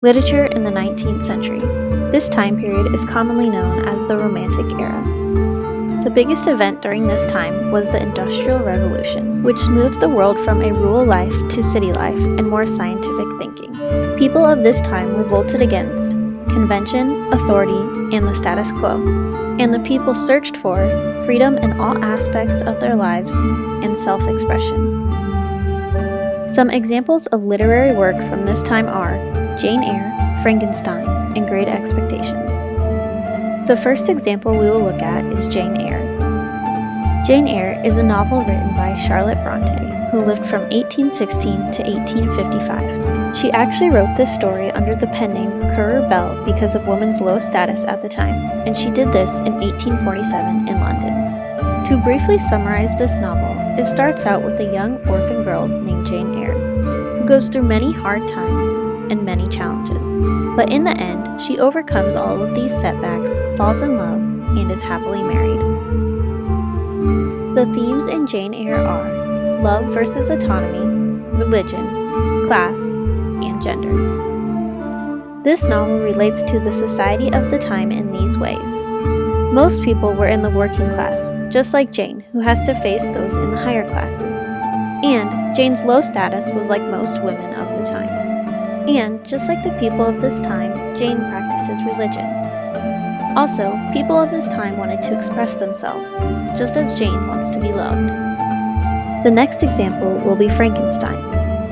Literature in the 19th century. This time period is commonly known as the Romantic Era. The biggest event during this time was the Industrial Revolution, which moved the world from a rural life to city life and more scientific thinking. People of this time revolted against convention, authority, and the status quo, and the people searched for freedom in all aspects of their lives and self-expression. Some examples of literary work from this time are Jane Eyre, Frankenstein, and Great Expectations. The first example we will look at is Jane Eyre. Jane Eyre is a novel written by Charlotte Bronte, who lived from 1816 to 1855. She actually wrote this story under the pen name Currer Bell because of women's low status at the time, and she did this in 1847 in London. To briefly summarize this novel, it starts out with a young orphan girl named Jane Eyre, who goes through many hard times and many challenges, but in the end, she overcomes all of these setbacks, falls in love, and is happily married. The themes in Jane Eyre are love versus autonomy, religion, class, and gender. This novel relates to the society of the time in these ways. Most people were in the working class, just like Jane, who has to face those in the higher classes. And Jane's low status was like most women of the time. And, just like the people of this time, Jane practices religion. Also, people of this time wanted to express themselves, just as Jane wants to be loved. The next example will be Frankenstein.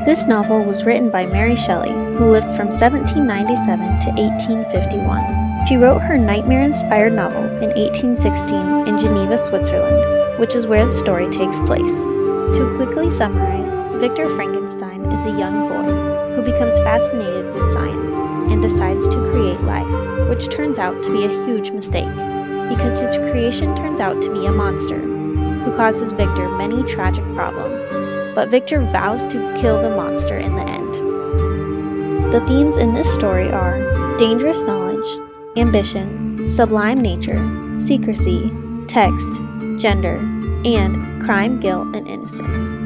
This novel was written by Mary Shelley, who lived from 1797 to 1851. She wrote her nightmare-inspired novel in 1816 in Geneva, Switzerland, which is where the story takes place. To quickly summarize, Victor Frankenstein is a young boy who becomes fascinated with science and decides to create life, which turns out to be a huge mistake, because his creation turns out to be a monster who causes Victor many tragic problems, but Victor vows to kill the monster in the end. The themes in this story are dangerous knowledge, ambition, sublime nature, secrecy, text, gender, and crime, guilt, and innocence.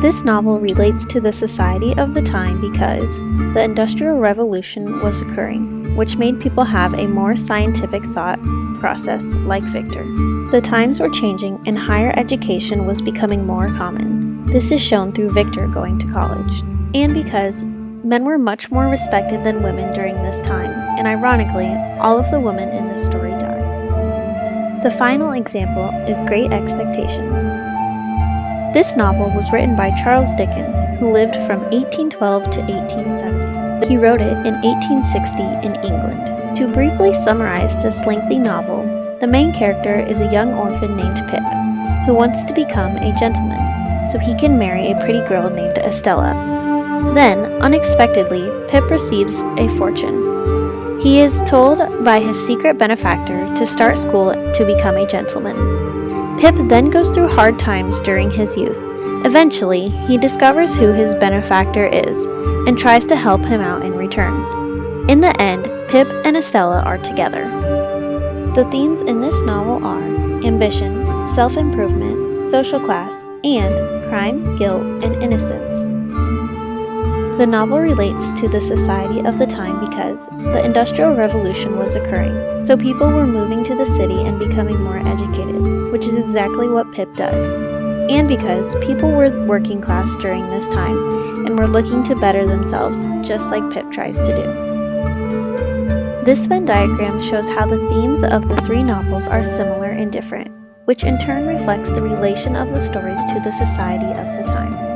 This novel relates to the society of the time because the Industrial Revolution was occurring, which made people have a more scientific thought process like Victor. The times were changing and higher education was becoming more common. This is shown through Victor going to college. And because men were much more respected than women during this time, and ironically, all of the women in this story die. The final example is Great Expectations. This novel was written by Charles Dickens, who lived from 1812 to 1870. He wrote it in 1860 in England. To briefly summarize this lengthy novel, the main character is a young orphan named Pip, who wants to become a gentleman, so he can marry a pretty girl named Estella. Then, unexpectedly, Pip receives a fortune. He is told by his secret benefactor to start school to become a gentleman. Pip then goes through hard times during his youth. Eventually, he discovers who his benefactor is and tries to help him out in return. In the end, Pip and Estella are together. The themes in this novel are ambition, self-improvement, social class, and crime, guilt, and innocence. The novel relates to the society of the time because the Industrial Revolution was occurring, so people were moving to the city and becoming more educated, which is exactly what Pip does. And because people were working class during this time and were looking to better themselves, just like Pip tries to do. This Venn diagram shows how the themes of the three novels are similar and different, which in turn reflects the relation of the stories to the society of the time.